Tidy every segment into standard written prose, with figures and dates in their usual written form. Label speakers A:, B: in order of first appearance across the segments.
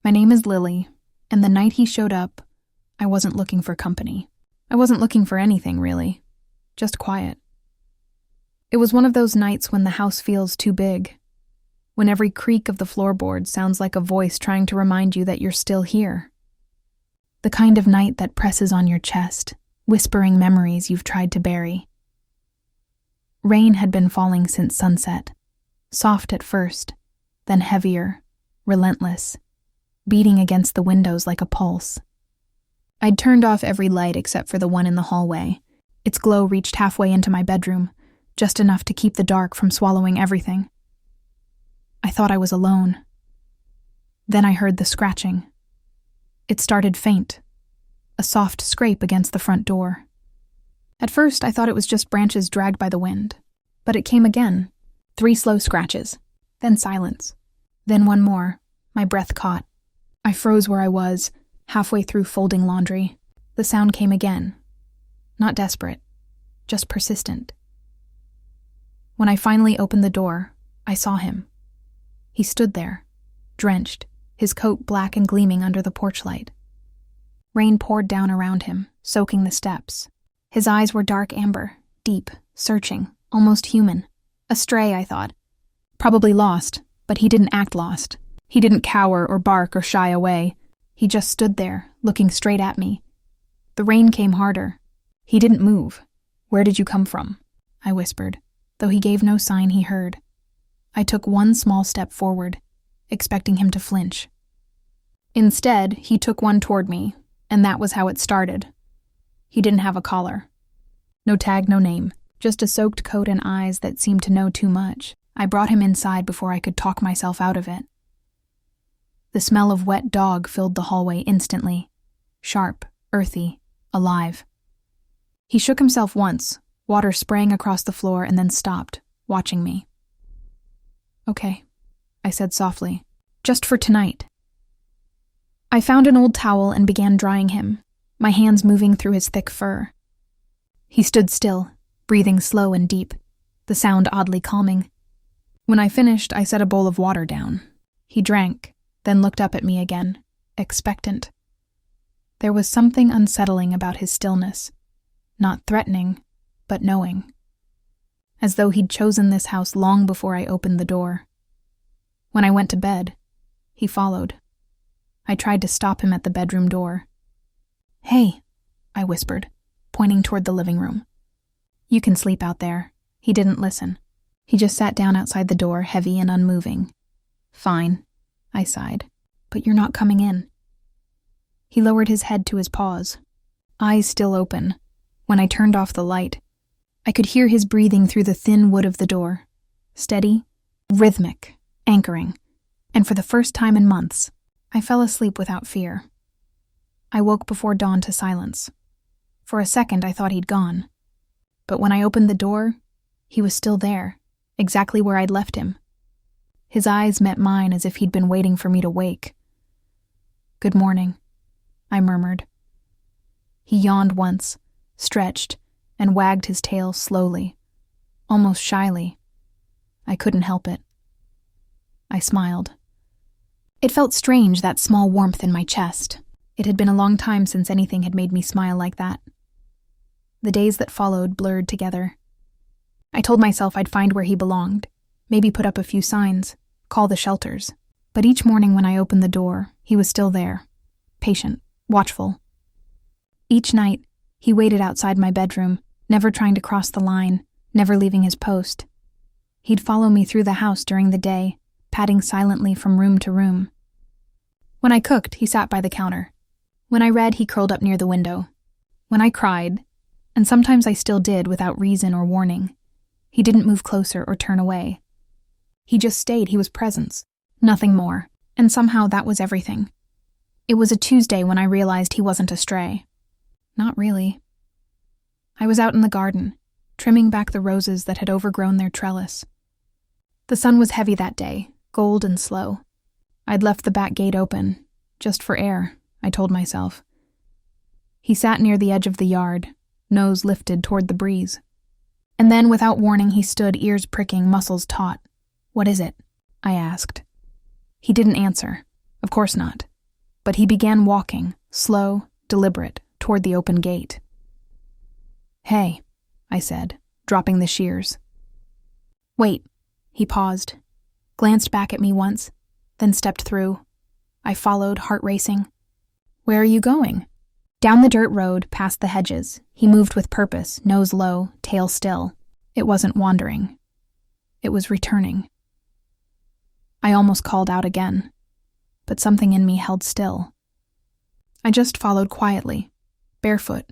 A: My name is Lily, and the night he showed up, I wasn't looking for company. I wasn't looking for anything, really. Just quiet. It was one of those nights when the house feels too big, when every creak of the floorboard sounds like a voice trying to remind you that you're still here. The kind of night that presses on your chest, whispering memories you've tried to bury. Rain had been falling since sunset, soft at first, then heavier, relentless, beating against the windows like a pulse. I'd turned off every light except for the one in the hallway. Its glow reached halfway into my bedroom, just enough to keep the dark from swallowing everything. I thought I was alone. Then I heard the scratching. It started faint, a soft scrape against the front door. At first, I thought it was just branches dragged by the wind, but it came again. 3 slow scratches, then silence, then one more. My breath caught. I froze where I was, halfway through folding laundry. The sound came again. Not desperate, just persistent. When I finally opened the door, I saw him. He stood there, drenched, his coat black and gleaming under the porch light. Rain poured down around him, soaking the steps. His eyes were dark amber, deep, searching, almost human. A stray, I thought. Probably lost, but he didn't act lost. He didn't cower or bark or shy away. He just stood there, looking straight at me. The rain came harder. He didn't move. "Where did you come from?" I whispered, though he gave no sign he heard. I took one small step forward, expecting him to flinch. Instead, he took one toward me, and that was how it started. He didn't have a collar. No tag, no name, just a soaked coat and eyes that seemed to know too much. I brought him inside before I could talk myself out of it. The smell of wet dog filled the hallway instantly. Sharp, earthy, alive. He shook himself once, water spraying across the floor, and then stopped, watching me. "Okay," I said softly. "Just for tonight." I found an old towel and began drying him, my hands moving through his thick fur. He stood still, breathing slow and deep, the sound oddly calming. When I finished, I set a bowl of water down. He drank, then looked up at me again, expectant. There was something unsettling about his stillness, not threatening, but knowing. As though he'd chosen this house long before I opened the door. When I went to bed, he followed. I tried to stop him at the bedroom door. "Hey," I whispered, pointing toward the living room. "You can sleep out there." He didn't listen. He just sat down outside the door, heavy and unmoving. "Fine," I sighed, "but you're not coming in." He lowered his head to his paws, eyes still open. When I turned off the light, I could hear his breathing through the thin wood of the door. Steady, rhythmic, anchoring. And for the first time in months, I fell asleep without fear. I woke before dawn to silence. For a second, I thought he'd gone. But when I opened the door, he was still there, exactly where I'd left him. His eyes met mine as if he'd been waiting for me to wake. "Good morning," I murmured. He yawned once, stretched, and wagged his tail slowly, almost shyly. I couldn't help it. I smiled. It felt strange, that small warmth in my chest. It had been a long time since anything had made me smile like that. The days that followed blurred together. I told myself I'd find where he belonged, maybe put up a few signs, call the shelters. But each morning when I opened the door, he was still there, patient, watchful. Each night, he waited outside my bedroom, never trying to cross the line, never leaving his post. He'd follow me through the house during the day, padding silently from room to room. When I cooked, he sat by the counter. When I read, he curled up near the window. When I cried, and sometimes I still did without reason or warning, he didn't move closer or turn away. He just stayed. He was presence, nothing more, and somehow that was everything. It was a Tuesday when I realized he wasn't a stray. Not really. I was out in the garden, trimming back the roses that had overgrown their trellis. The sun was heavy that day, gold and slow. I'd left the back gate open, just for air, I told myself. He sat near the edge of the yard, nose lifted toward the breeze. And then, without warning, he stood, ears pricking, muscles taut. "What is it?" I asked. He didn't answer. Of course not. but he began walking, slow, deliberate, toward the open gate. "Hey," I said, dropping the shears. "Wait." He paused, glanced back at me once, then stepped through. I followed, heart racing. "Where are you going?" Down the dirt road, past the hedges. He moved with purpose, nose low, tail still. It wasn't wandering. It was returning. I almost called out again, but something in me held still. I just followed quietly, barefoot,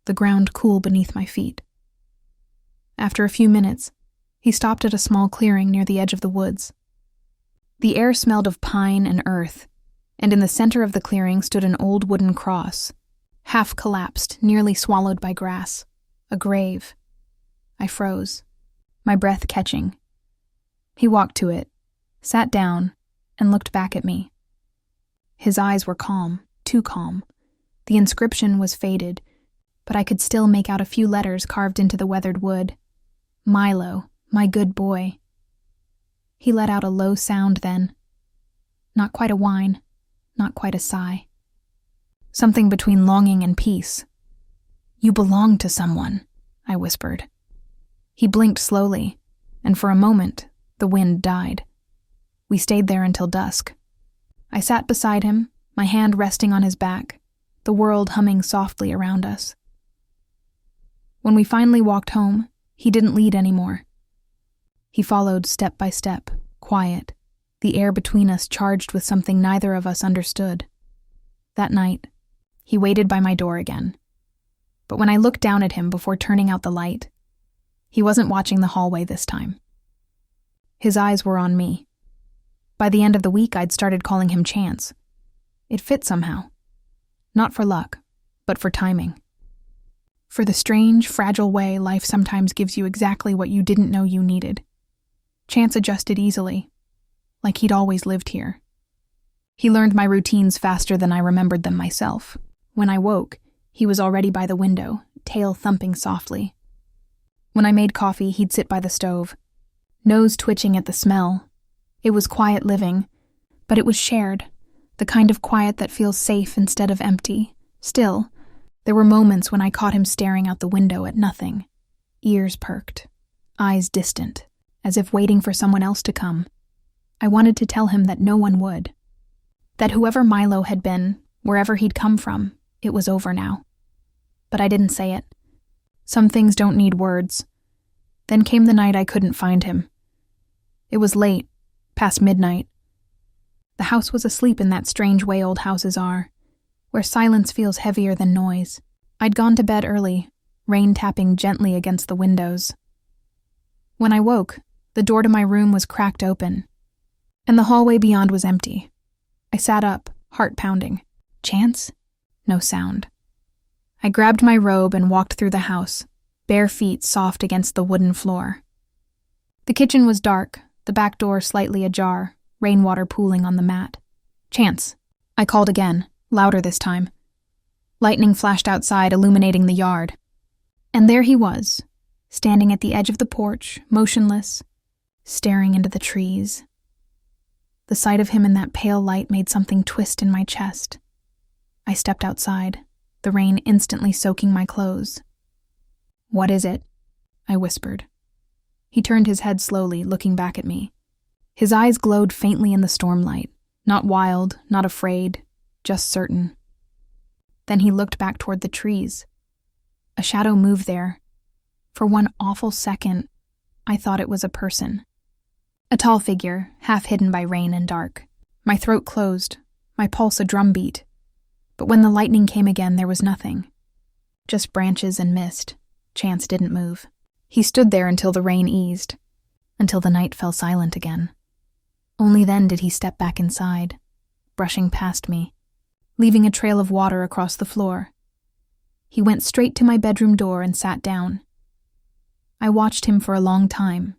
A: the ground cool beneath my feet. After a few minutes, he stopped at a small clearing near the edge of the woods. The air smelled of pine and earth, and in the center of the clearing stood an old wooden cross, half collapsed, nearly swallowed by grass. A grave. I froze, my breath catching. He walked to it, sat down, and looked back at me. His eyes were calm, too calm. The inscription was faded, but I could still make out a few letters carved into the weathered wood. "Milo, my good boy." He let out a low sound then. Not quite a whine, not quite a sigh. Something between longing and peace. "You belong to someone," I whispered. He blinked slowly, and for a moment, the wind died. We stayed there until dusk. I sat beside him, my hand resting on his back, the world humming softly around us. When we finally walked home, he didn't lead anymore. He followed step by step, quiet, the air between us charged with something neither of us understood. That night, he waited by my door again. But when I looked down at him before turning out the light, he wasn't watching the hallway this time. His eyes were on me. By the end of the week, I'd started calling him Chance. It fit somehow. Not for luck, but for timing. For the strange, fragile way life sometimes gives you exactly what you didn't know you needed. Chance adjusted easily, like he'd always lived here. He learned my routines faster than I remembered them myself. When I woke, he was already by the window, tail thumping softly. When I made coffee, he'd sit by the stove, nose twitching at the smell. It was quiet living, but it was shared, the kind of quiet that feels safe instead of empty. Still, there were moments when I caught him staring out the window at nothing, ears perked, eyes distant, as if waiting for someone else to come. I wanted to tell him that no one would. That whoever Milo had been, wherever he'd come from, it was over now. But I didn't say it. Some things don't need words. Then came the night I couldn't find him. It was late, past midnight. The house was asleep in that strange way old houses are, where silence feels heavier than noise. I'd gone to bed early, rain tapping gently against the windows. When I woke, the door to my room was cracked open, and the hallway beyond was empty. I sat up, heart pounding. Chance? No sound. I grabbed my robe and walked through the house, bare feet soft against the wooden floor. The kitchen was dark, the back door slightly ajar, rainwater pooling on the mat. Chance, I called again, louder this time. Lightning flashed outside, illuminating the yard. And there he was, standing at the edge of the porch, motionless, staring into the trees. The sight of him in that pale light made something twist in my chest. I stepped outside, the rain instantly soaking my clothes. "What is it?" I whispered. He turned his head slowly, looking back at me. His eyes glowed faintly in the stormlight, not wild, not afraid, just certain. Then he looked back toward the trees. A shadow moved there. For one awful second, I thought it was a person. A tall figure, half hidden by rain and dark. My throat closed, my pulse a drumbeat. But when the lightning came again, there was nothing. Just branches and mist. Chance didn't move. He stood there until the rain eased, until the night fell silent again. Only then did he step back inside, brushing past me, leaving a trail of water across the floor. He went straight to my bedroom door and sat down. I watched him for a long time,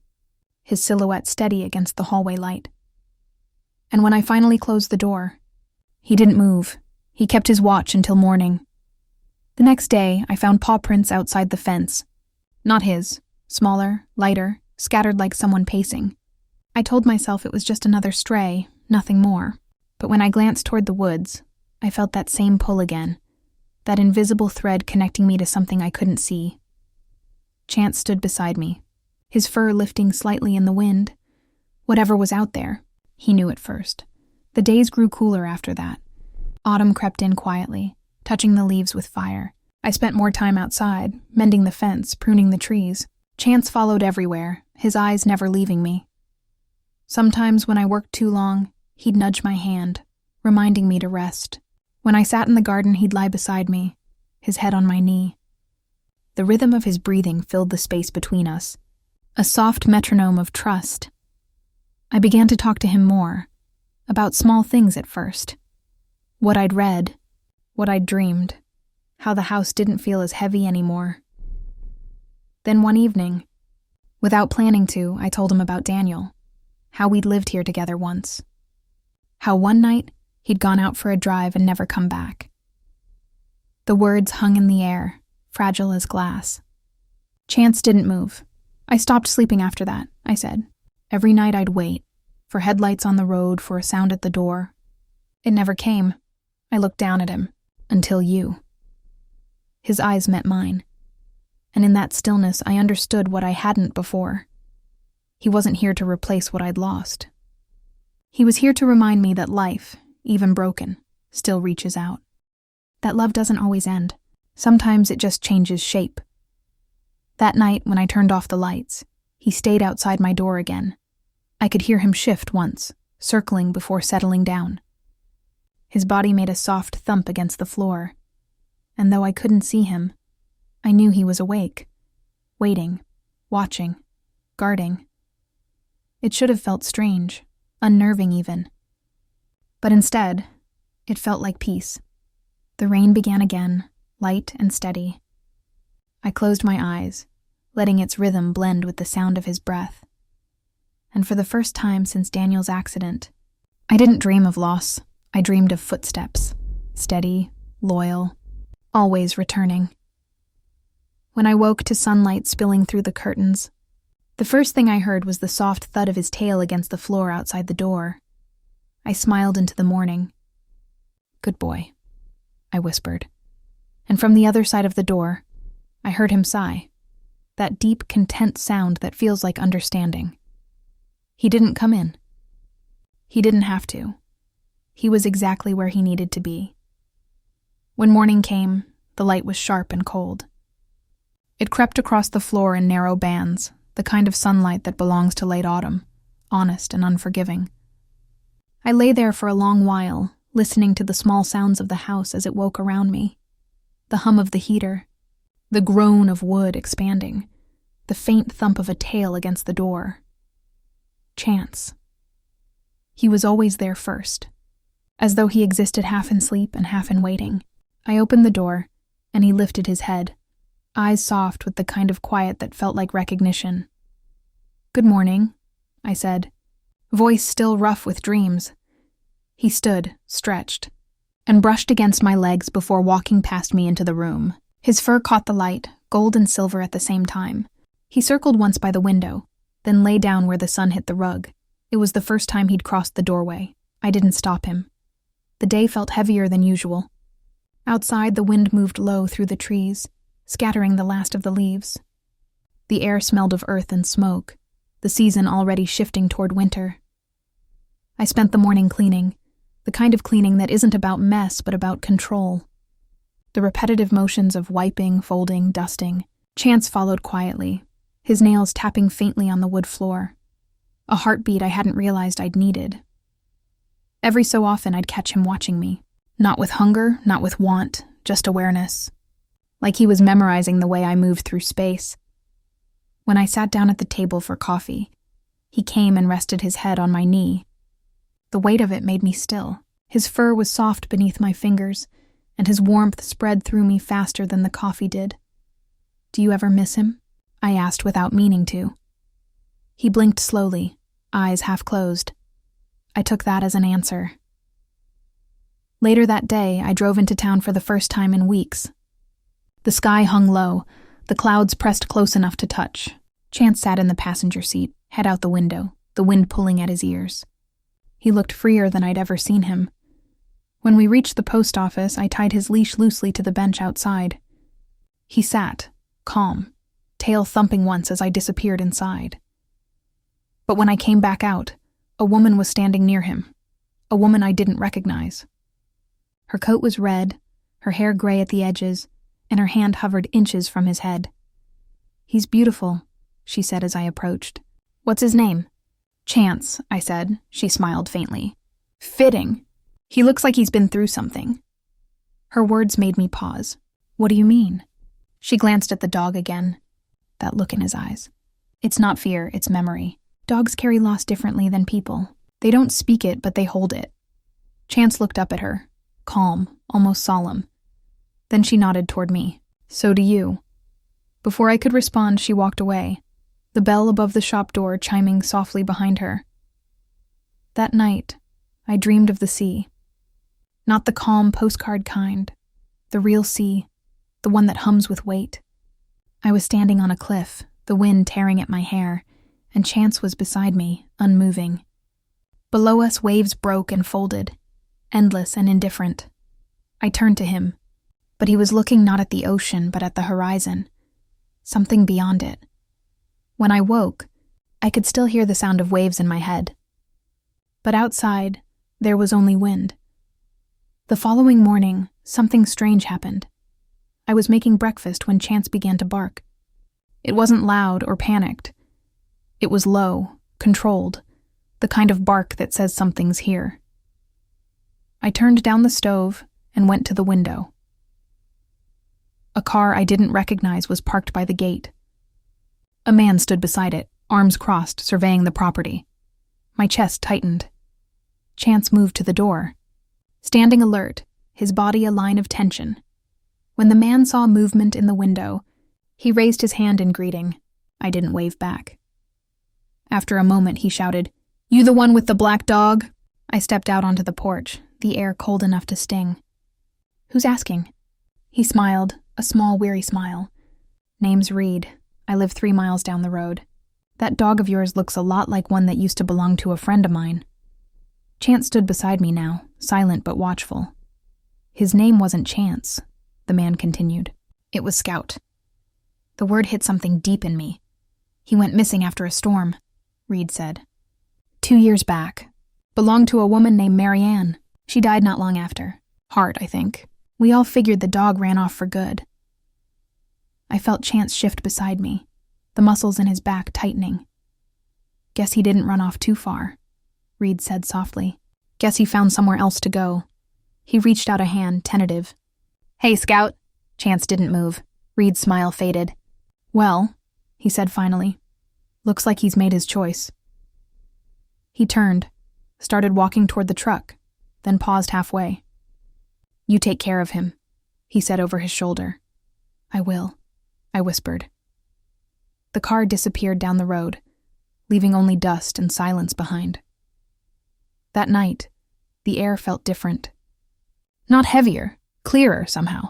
A: his silhouette steady against the hallway light. And when I finally closed the door, he didn't move. He kept his watch until morning. The next day, I found paw prints outside the fence. Not his, smaller, lighter, scattered like someone pacing. I told myself it was just another stray, nothing more. But when I glanced toward the woods, I felt that same pull again, that invisible thread connecting me to something I couldn't see. Chance stood beside me, his fur lifting slightly in the wind. Whatever was out there, he knew it first. The days grew cooler after that. Autumn crept in quietly, touching the leaves with fire. I spent more time outside, mending the fence, pruning the trees. Chance followed everywhere, his eyes never leaving me. Sometimes when I worked too long, he'd nudge my hand, reminding me to rest. When I sat in the garden, he'd lie beside me, his head on my knee. The rhythm of his breathing filled the space between us, a soft metronome of trust. I began to talk to him more, about small things at first. What I'd read, what I'd dreamed, how the house didn't feel as heavy anymore. Then one evening, without planning to, I told him about Daniel, how we'd lived here together once. How one night, he'd gone out for a drive and never come back. The words hung in the air, fragile as glass. Chance didn't move. I stopped sleeping after that, I said. Every night I'd wait, for headlights on the road, for a sound at the door. It never came. I looked down at him. Until you. His eyes met mine. And in that stillness, I understood what I hadn't before. He wasn't here to replace what I'd lost. He was here to remind me that life, even broken, still reaches out. That love doesn't always end. Sometimes it just changes shape. That night, when I turned off the lights, he stayed outside my door again. I could hear him shift once, circling before settling down. His body made a soft thump against the floor, and though I couldn't see him, I knew he was awake, waiting, watching, guarding. It should have felt strange, unnerving even. But instead, it felt like peace. The rain began again, light and steady. I closed my eyes, letting its rhythm blend with the sound of his breath. And for the first time since Daniel's accident, I didn't dream of loss. I dreamed of footsteps, steady, loyal, always returning. When I woke to sunlight spilling through the curtains, the first thing I heard was the soft thud of his tail against the floor outside the door. I smiled into the morning. "Good boy," I whispered. And from the other side of the door, I heard him sigh, that deep, content sound that feels like understanding. He didn't come in. He didn't have to. He was exactly where he needed to be. When morning came, the light was sharp and cold. It crept across the floor in narrow bands, the kind of sunlight that belongs to late autumn, honest and unforgiving. I lay there for a long while, listening to the small sounds of the house as it woke around me. The hum of the heater, the groan of wood expanding, the faint thump of a tail against the door. Chance. He was always there first, as though he existed half in sleep and half in waiting. I opened the door, and he lifted his head, eyes soft with the kind of quiet that felt like recognition. "Good morning," I said, voice still rough with dreams. He stood, stretched, and brushed against my legs before walking past me into the room. His fur caught the light, gold and silver at the same time. He circled once by the window, then lay down where the sun hit the rug. It was the first time he'd crossed the doorway. I didn't stop him. The day felt heavier than usual. Outside, the wind moved low through the trees, scattering the last of the leaves. The air smelled of earth and smoke, the season already shifting toward winter. I spent the morning cleaning, the kind of cleaning that isn't about mess but about control. The repetitive motions of wiping, folding, dusting. Chance followed quietly, his nails tapping faintly on the wood floor. A heartbeat I hadn't realized I'd needed. Every so often I'd catch him watching me, not with hunger, not with want, just awareness. Like he was memorizing the way I moved through space. When I sat down at the table for coffee, he came and rested his head on my knee. The weight of it made me still. His fur was soft beneath my fingers, and his warmth spread through me faster than the coffee did. "Do you ever miss him?" I asked without meaning to. He blinked slowly, eyes half closed. I took that as an answer. Later that day, I drove into town for the first time in weeks. The sky hung low, the clouds pressed close enough to touch. Chance sat in the passenger seat, head out the window, the wind pulling at his ears. He looked freer than I'd ever seen him. When we reached the post office, I tied his leash loosely to the bench outside. He sat, calm, tail thumping once as I disappeared inside. But when I came back out, a woman was standing near him, a woman I didn't recognize. Her coat was red, her hair gray at the edges, and her hand hovered inches from his head. "He's beautiful," she said as I approached. "What's his name?" "Chance," I said. She smiled faintly. "Fitting. He looks like he's been through something." Her words made me pause. "What do you mean?" She glanced at the dog again. That look in his eyes. It's not fear, it's memory. Dogs carry loss differently than people. They don't speak it, but they hold it. Chance looked up at her, calm, almost solemn. Then she nodded toward me. "So do you." Before I could respond, she walked away, the bell above the shop door chiming softly behind her. That night, I dreamed of the sea. Not the calm postcard kind, the real sea, the one that hums with weight. I was standing on a cliff, the wind tearing at my hair, and Chance was beside me, unmoving. Below us, waves broke and folded, endless and indifferent. I turned to him, but he was looking not at the ocean, but at the horizon, something beyond it. When I woke, I could still hear the sound of waves in my head. But outside, there was only wind. The following morning, something strange happened. I was making breakfast when Chance began to bark. It wasn't loud or panicked. It was low, controlled, the kind of bark that says something's here. I turned down the stove and went to the window. A car I didn't recognize was parked by the gate. A man stood beside it, arms crossed, surveying the property. My chest tightened. Chance moved to the door, standing alert, his body a line of tension. When the man saw movement in the window, he raised his hand in greeting. I didn't wave back. After a moment, he shouted, "You the one with the black dog?" I stepped out onto the porch, the air cold enough to sting. "Who's asking?" He smiled, a small, weary smile. "Name's Reed. I live 3 miles down the road. That dog of yours looks a lot like one that used to belong to a friend of mine." Chance stood beside me now, silent but watchful. "His name wasn't Chance," the man continued. "It was Scout." The word hit something deep in me. "He went missing after a storm," Reed said. 2 years back. Belonged to a woman named Marianne. She died not long after. Heart, I think. We all figured the dog ran off for good." I felt Chance shift beside me, the muscles in his back tightening. "Guess he didn't run off too far," Reed said softly. "Guess he found somewhere else to go." He reached out a hand, tentative. "Hey, Scout." Chance didn't move. Reed's smile faded. "Well," he said finally, "looks like he's made his choice." He turned, started walking toward the truck, then paused halfway. "You take care of him," he said over his shoulder. "I will," I whispered. The car disappeared down the road, leaving only dust and silence behind. That night, the air felt different. Not heavier, clearer somehow.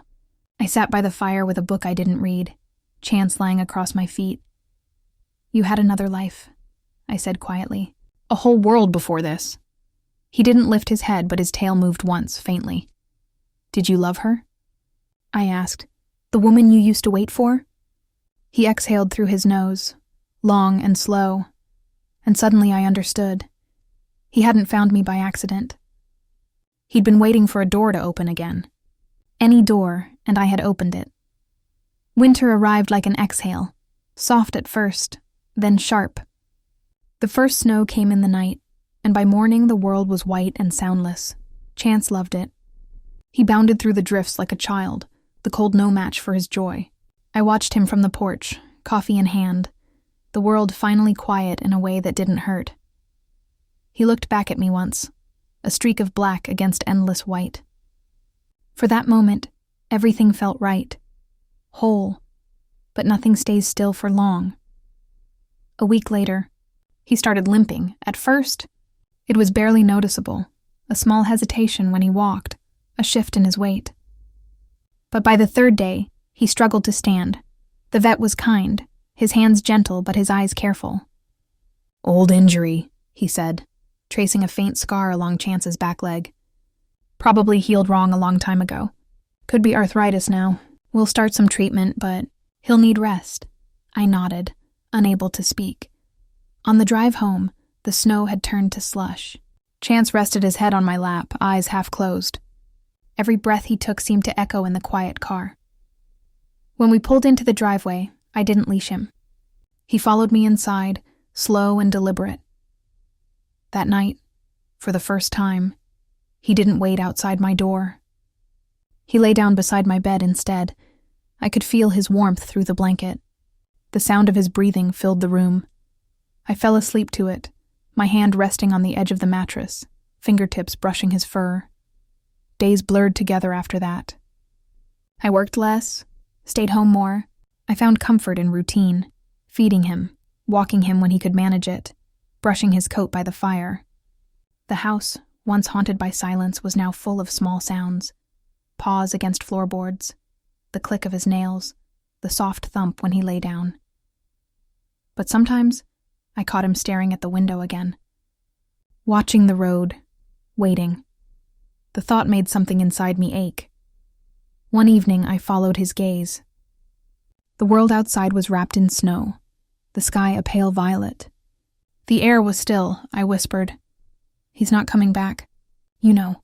A: I sat by the fire with a book I didn't read, Chance lying across my feet. "You had another life," I said quietly. "A whole world before this." He didn't lift his head, but his tail moved once, faintly. "Did you love her?" I asked. "The woman you used to wait for?" He exhaled through his nose, long and slow, and suddenly I understood. He hadn't found me by accident. He'd been waiting for a door to open again. Any door, and I had opened it. Winter arrived like an exhale, soft at first, then sharp. The first snow came in the night, and by morning the world was white and soundless. Chance loved it. He bounded through the drifts like a child, the cold no match for his joy. I watched him from the porch, coffee in hand, the world finally quiet in a way that didn't hurt. He looked back at me once, a streak of black against endless white. For that moment, everything felt right, whole, but nothing stays still for long. A week later, he started limping. At first, it was barely noticeable, a small hesitation when he walked, a shift in his weight. But by the 3rd day, he struggled to stand. The vet was kind, his hands gentle but his eyes careful. "Old injury," he said, tracing a faint scar along Chance's back leg. Probably healed wrong a long time ago. Could be arthritis now. We'll start some treatment, but he'll need rest. I nodded, unable to speak. On the drive home, the snow had turned to slush. Chance rested his head on my lap, eyes half closed. Every breath he took seemed to echo in the quiet car. When we pulled into the driveway, I didn't leash him. He followed me inside, slow and deliberate. That night, for the first time, he didn't wait outside my door. He lay down beside my bed instead. I could feel his warmth through the blanket. The sound of his breathing filled the room. I fell asleep to it, my hand resting on the edge of the mattress, fingertips brushing his fur. Days blurred together after that. I worked less, stayed home more. I found comfort in routine, feeding him, walking him when he could manage it, brushing his coat by the fire. The house, once haunted by silence, was now full of small sounds. Paws against floorboards, the click of his nails, the soft thump when he lay down. But sometimes, I caught him staring at the window again. Watching the road, waiting. The thought made something inside me ache. One evening, I followed his gaze. The world outside was wrapped in snow, the sky a pale violet. The air was still, I whispered. He's not coming back. You know.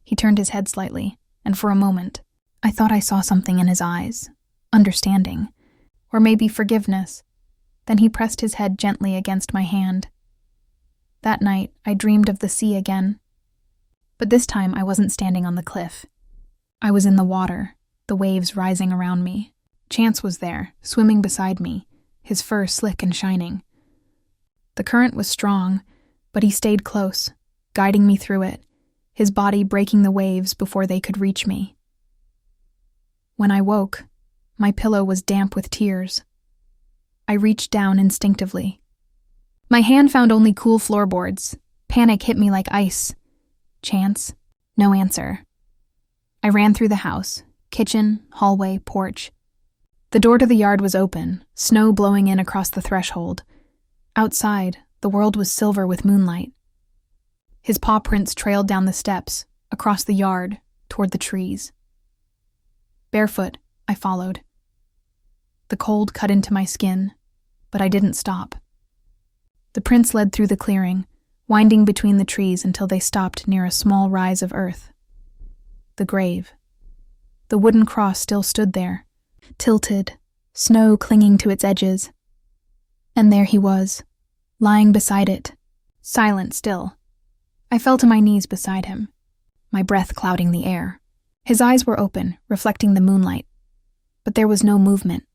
A: He turned his head slightly, and for a moment, I thought I saw something in his eyes. Understanding. Or maybe forgiveness. Then he pressed his head gently against my hand. That night, I dreamed of the sea again. But this time, I wasn't standing on the cliff. I was in the water, the waves rising around me. Chance was there, swimming beside me, his fur slick and shining. The current was strong, but he stayed close, guiding me through it, his body breaking the waves before they could reach me. When I woke, my pillow was damp with tears. I reached down instinctively. My hand found only cool floorboards. Panic hit me like ice. Chance, no answer. I ran through the house, kitchen, hallway, porch. The door to the yard was open, snow blowing in across the threshold. Outside, the world was silver with moonlight. His paw prints trailed down the steps, across the yard, toward the trees. Barefoot, I followed. The cold cut into my skin, but I didn't stop. The prints led through the clearing, winding between the trees until they stopped near a small rise of earth. The grave. The wooden cross still stood there, tilted, snow clinging to its edges. And there he was, lying beside it, silent still. I fell to my knees beside him, my breath clouding the air. His eyes were open, reflecting the moonlight. But there was no movement,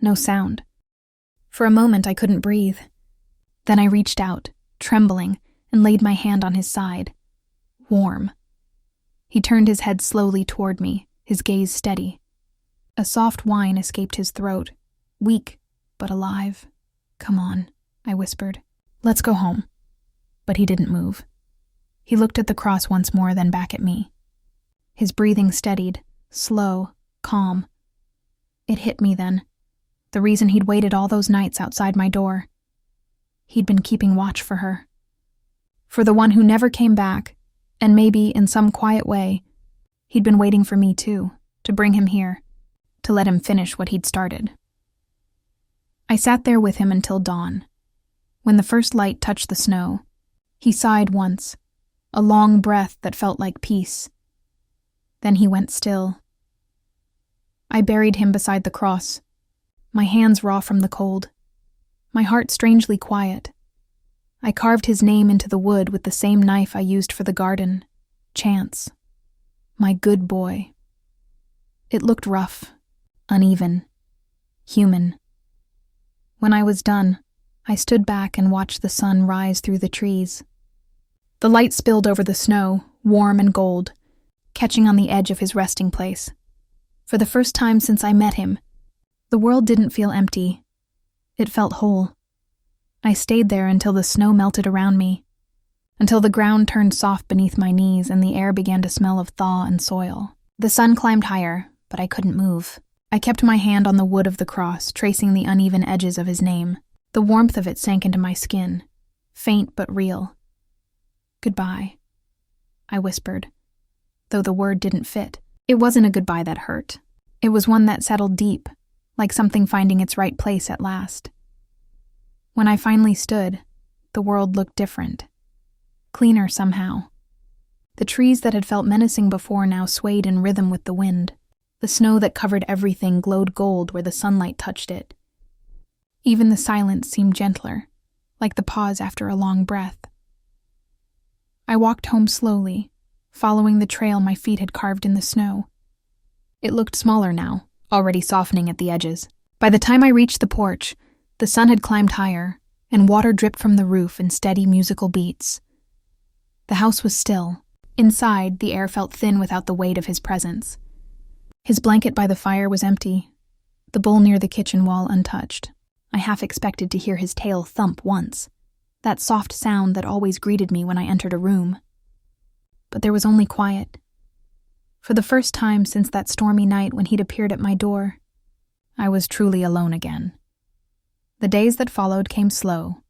A: no sound. For a moment I couldn't breathe. Then I reached out, trembling, and laid my hand on his side. Warm. He turned his head slowly toward me, his gaze steady. A soft whine escaped his throat, weak, but alive. "Come on," I whispered. "Let's go home." But he didn't move. He looked at the cross once more, then back at me. His breathing steadied, slow, calm. It hit me then. The reason he'd waited all those nights outside my door. He'd been keeping watch for her. For the one who never came back, and maybe, in some quiet way, he'd been waiting for me too, to bring him here, to let him finish what he'd started. I sat there with him until dawn. When the first light touched the snow, he sighed once, a long breath that felt like peace. Then he went still. I buried him beside the cross, my hands raw from the cold, my heart strangely quiet. I carved his name into the wood with the same knife I used for the garden, Chance, my good boy. It looked rough, uneven, human. When I was done, I stood back and watched the sun rise through the trees. The light spilled over the snow, warm and gold, catching on the edge of his resting place. For the first time since I met him, the world didn't feel empty. It felt whole. I stayed there until the snow melted around me, until the ground turned soft beneath my knees and the air began to smell of thaw and soil. The sun climbed higher, but I couldn't move. I kept my hand on the wood of the cross, tracing the uneven edges of his name. The warmth of it sank into my skin, faint but real. "Goodbye," I whispered. though the word didn't fit. It wasn't a goodbye that hurt. It was one that settled deep, like something finding its right place at last. When I finally stood, the world looked different. Cleaner somehow. The trees that had felt menacing before now swayed in rhythm with the wind. The snow that covered everything glowed gold where the sunlight touched it. Even the silence seemed gentler, like the pause after a long breath. I walked home slowly, following the trail my feet had carved in the snow. It looked smaller now, already softening at the edges. By the time I reached the porch, the sun had climbed higher, and water dripped from the roof in steady musical beats. The house was still. Inside, the air felt thin without the weight of his presence. His blanket by the fire was empty, the bowl near the kitchen wall untouched. I half expected to hear his tail thump once, that soft sound that always greeted me when I entered a room. But there was only quiet. For the first time since that stormy night when he'd appeared at my door, I was truly alone again. The days that followed came slow.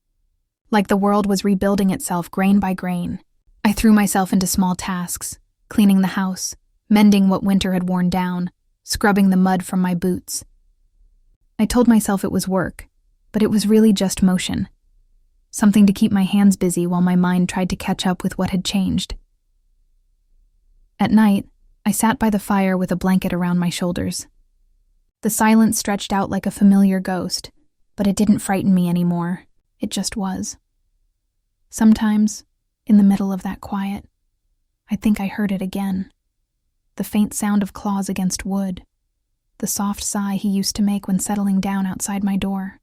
A: Like the world was rebuilding itself grain by grain, I threw myself into small tasks, cleaning the house, mending what winter had worn down, scrubbing the mud from my boots. I told myself it was work, but it was really just motion. Something to keep my hands busy while my mind tried to catch up with what had changed. At night, I sat by the fire with a blanket around my shoulders. The silence stretched out like a familiar ghost, but it didn't frighten me anymore. It just was. Sometimes, in the middle of that quiet, I think I heard it again. The faint sound of claws against wood, the soft sigh he used to make when settling down outside my door.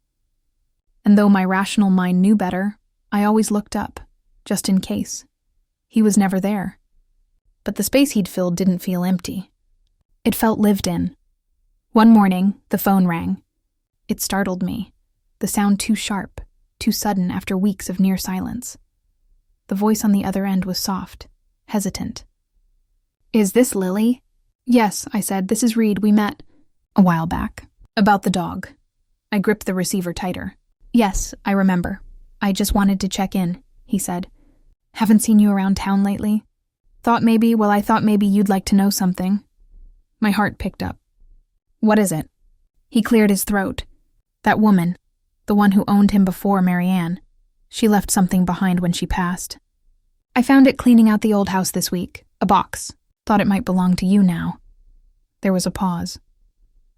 A: And though my rational mind knew better, I always looked up, just in case. He was never there. But the space he'd filled didn't feel empty. It felt lived in. One morning, the phone rang. It startled me, the sound too sharp, too sudden after weeks of near silence. The voice on the other end was soft, hesitant. "Is this Lily?" "Yes," I said. "This is Reed. We met a while back. About the dog." I gripped the receiver tighter. "Yes, I remember. I just wanted to check in," he said. "Haven't seen you around town lately. I thought maybe you'd like to know something." My heart picked up. "What is it?" He cleared his throat. "That woman, the one who owned him before Marianne, she left something behind when she passed. I found it cleaning out the old house this week, a box. Thought it might belong to you now." There was a pause.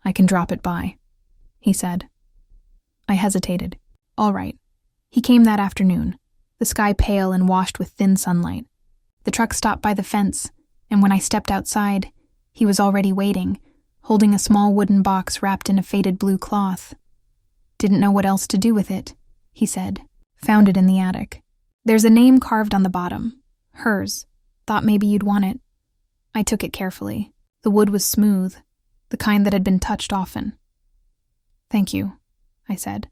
A: "I can drop it by," he said. I hesitated. All right. He came that afternoon, the sky pale and washed with thin sunlight. The truck stopped by the fence, and when I stepped outside, he was already waiting, holding a small wooden box wrapped in a faded blue cloth. "Didn't know what else to do with it," he said. "Found it in the attic. There's a name carved on the bottom. Hers. Thought maybe you'd want it." I took it carefully. The wood was smooth, the kind that had been touched often. "Thank you," I said.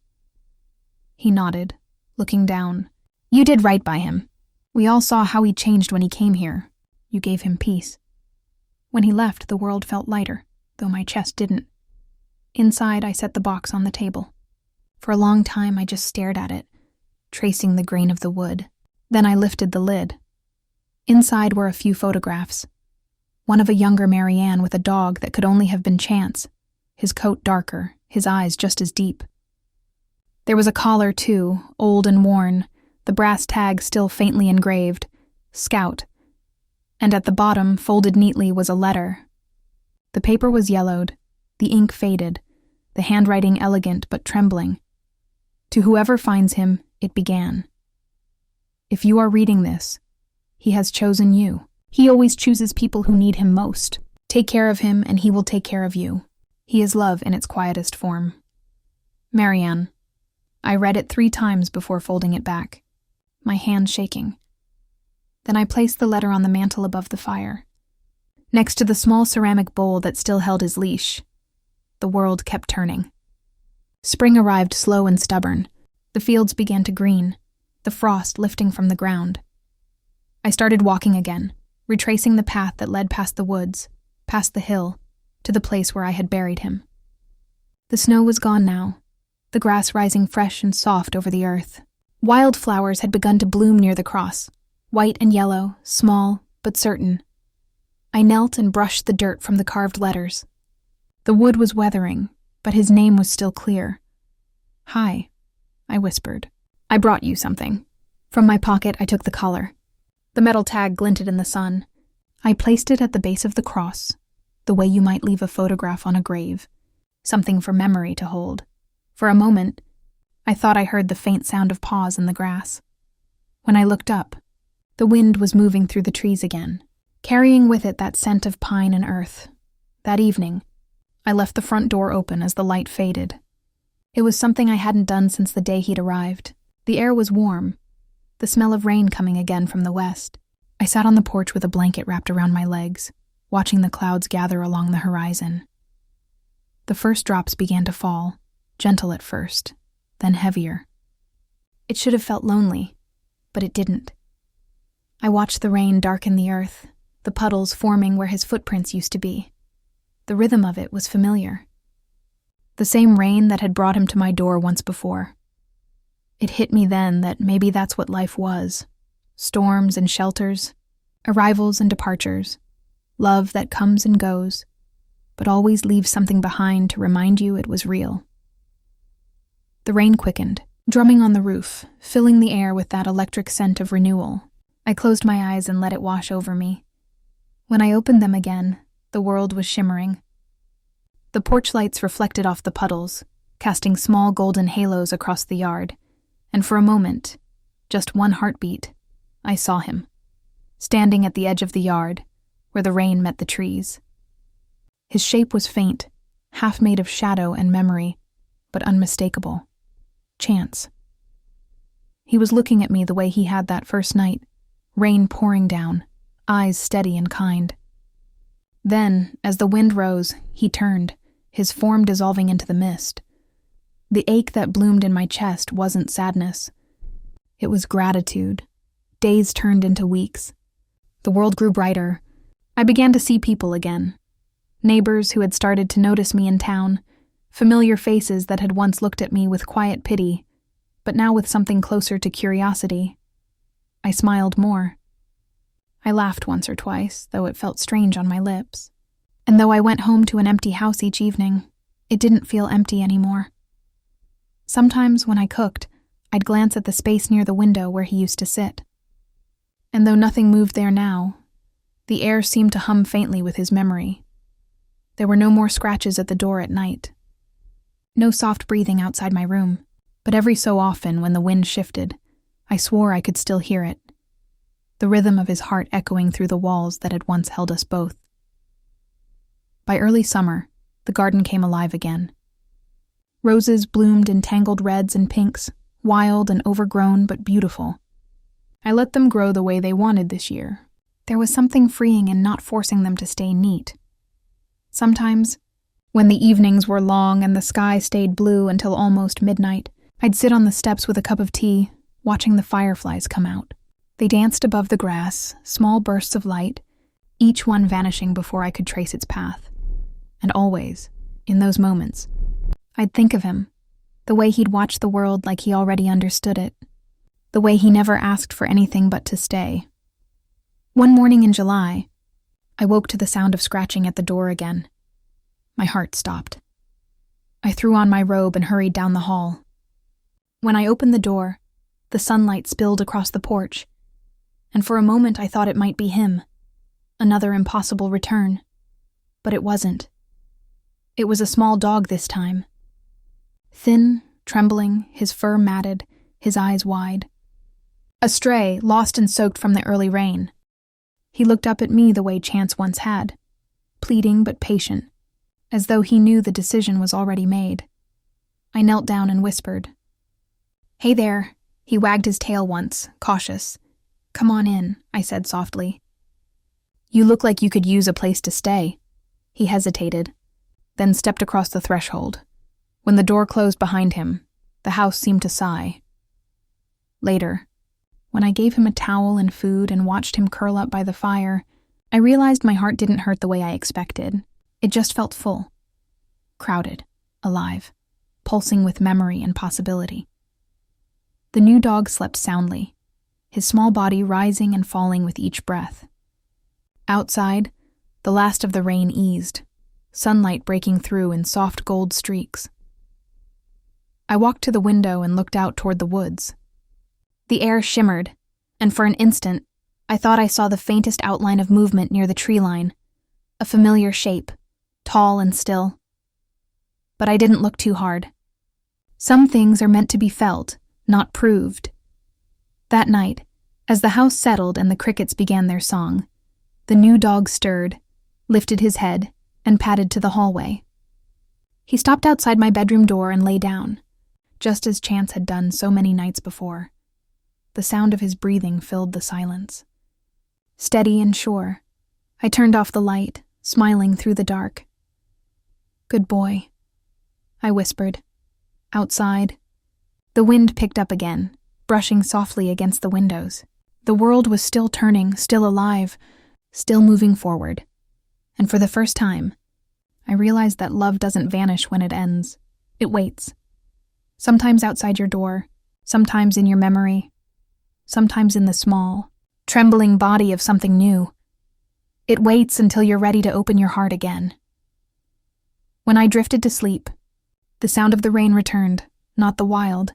A: He nodded, looking down. "You did right by him. We all saw how he changed when he came here. You gave him peace." When he left, the world felt lighter, though my chest didn't. Inside, I set the box on the table. For a long time, I just stared at it, tracing the grain of the wood. Then I lifted the lid. Inside were a few photographs. One of a younger Marianne with a dog that could only have been chance, his coat darker, his eyes just as deep. There was a collar, too, old and worn, the brass tag still faintly engraved, Scout. And at the bottom, folded neatly, was a letter. The paper was yellowed, the ink faded, the handwriting elegant but trembling. To whoever finds him, it began. "If you are reading this, he has chosen you. He always chooses people who need him most. Take care of him, and he will take care of you. He is love in its quietest form. Marianne." I read it 3 times before folding it back, my hand shaking. Then I placed the letter on the mantel above the fire, next to the small ceramic bowl that still held his leash. The world kept turning. Spring arrived slow and stubborn. The fields began to green, the frost lifting from the ground. I started walking again, retracing the path that led past the woods, past the hill, to the place where I had buried him. The snow was gone now, the grass rising fresh and soft over the earth. Wildflowers had begun to bloom near the cross, white and yellow, small but certain. I knelt and brushed the dirt from the carved letters. The wood was weathering, but his name was still clear. "Hi," I whispered. "I brought you something." From my pocket, I took the collar. The metal tag glinted in the sun. I placed it at the base of the cross, the way you might leave a photograph on a grave, something for memory to hold. For a moment, I thought I heard the faint sound of paws in the grass. When I looked up, the wind was moving through the trees again, carrying with it that scent of pine and earth. That evening, I left the front door open as the light faded. It was something I hadn't done since the day he'd arrived. The air was warm, the smell of rain coming again from the west. I sat on the porch with a blanket wrapped around my legs, watching the clouds gather along the horizon. The first drops began to fall, gentle at first, then heavier. It should have felt lonely, but it didn't. I watched the rain darken the earth, the puddles forming where his footprints used to be. The rhythm of it was familiar. The same rain that had brought him to my door once before. It hit me then that maybe that's what life was. Storms and shelters, arrivals and departures, love that comes and goes, but always leaves something behind to remind you it was real. The rain quickened, drumming on the roof, filling the air with that electric scent of renewal. I closed my eyes and let it wash over me. When I opened them again, the world was shimmering. The porch lights reflected off the puddles, casting small golden halos across the yard, and for a moment, just one heartbeat, I saw him, standing at the edge of the yard, where the rain met the trees. His shape was faint, half made of shadow and memory, but unmistakable. Chance. He was looking at me the way he had that first night, rain pouring down, eyes steady and kind. Then, as the wind rose, he turned, his form dissolving into the mist. The ache that bloomed in my chest wasn't sadness. It was gratitude. Days turned into weeks. The world grew brighter. I began to see people again. Neighbors who had started to notice me in town, familiar faces that had once looked at me with quiet pity, but now with something closer to curiosity. I smiled more. I laughed once or twice, though it felt strange on my lips. And though I went home to an empty house each evening, it didn't feel empty anymore. Sometimes when I cooked, I'd glance at the space near the window where he used to sit. And though nothing moved there now, the air seemed to hum faintly with his memory. There were no more scratches at the door at night. No soft breathing outside my room, but every so often when the wind shifted, I swore I could still hear it. The rhythm of his heart echoing through the walls that had once held us both. By early summer, the garden came alive again. Roses bloomed in tangled reds and pinks, wild and overgrown but beautiful. I let them grow the way they wanted this year. There was something freeing in not forcing them to stay neat. Sometimes, when the evenings were long and the sky stayed blue until almost midnight, I'd sit on the steps with a cup of tea, watching the fireflies come out. They danced above the grass, small bursts of light, each one vanishing before I could trace its path. And always, in those moments, I'd think of him, the way he'd watch the world like he already understood it, the way he never asked for anything but to stay. One morning in July, I woke to the sound of scratching at the door again. My heart stopped. I threw on my robe and hurried down the hall. When I opened the door, the sunlight spilled across the porch, and for a moment I thought it might be him, another impossible return. But it wasn't. It was a small dog this time. Thin, trembling, his fur matted, his eyes wide. A stray, lost and soaked from the early rain. He looked up at me the way Chance once had, pleading but patient, as though he knew the decision was already made. I knelt down and whispered. "Hey there." He wagged his tail once, cautious. "Come on in," I said softly. "You look like you could use a place to stay." He hesitated, then stepped across the threshold. When the door closed behind him, the house seemed to sigh. Later, when I gave him a towel and food and watched him curl up by the fire, I realized my heart didn't hurt the way I expected. It just felt full, crowded, alive, pulsing with memory and possibility. The new dog slept soundly, his small body rising and falling with each breath. Outside, The last of the rain eased, sunlight breaking through in soft gold streaks. I walked to the window and looked out toward the woods. The air shimmered, and for an instant, I thought I saw the faintest outline of movement near the tree line, a familiar shape, tall and still. But I didn't look too hard. Some things are meant to be felt, not proved. That night, as the house settled and the crickets began their song, the new dog stirred, lifted his head, and padded to the hallway. He stopped outside my bedroom door and lay down, just as Chance had done so many nights before. The sound of his breathing filled the silence. Steady and sure, I turned off the light, smiling through the dark. "Good boy," I whispered. Outside, the wind picked up again, brushing softly against the windows. The world was still turning, still alive, still moving forward. And for the first time, I realized that love doesn't vanish when it ends. It waits. Sometimes outside your door, sometimes in your memory, sometimes in the small, trembling body of something new. It waits until you're ready to open your heart again. When I drifted to sleep, the sound of the rain returned, not the wild,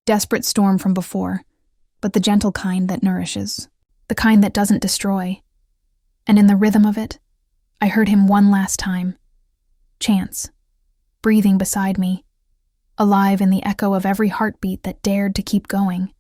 A: desperate storm from before, but the gentle kind that nourishes, the kind that doesn't destroy. And in the rhythm of it, I heard him one last time. Chance, breathing beside me, alive in the echo of every heartbeat that dared to keep going.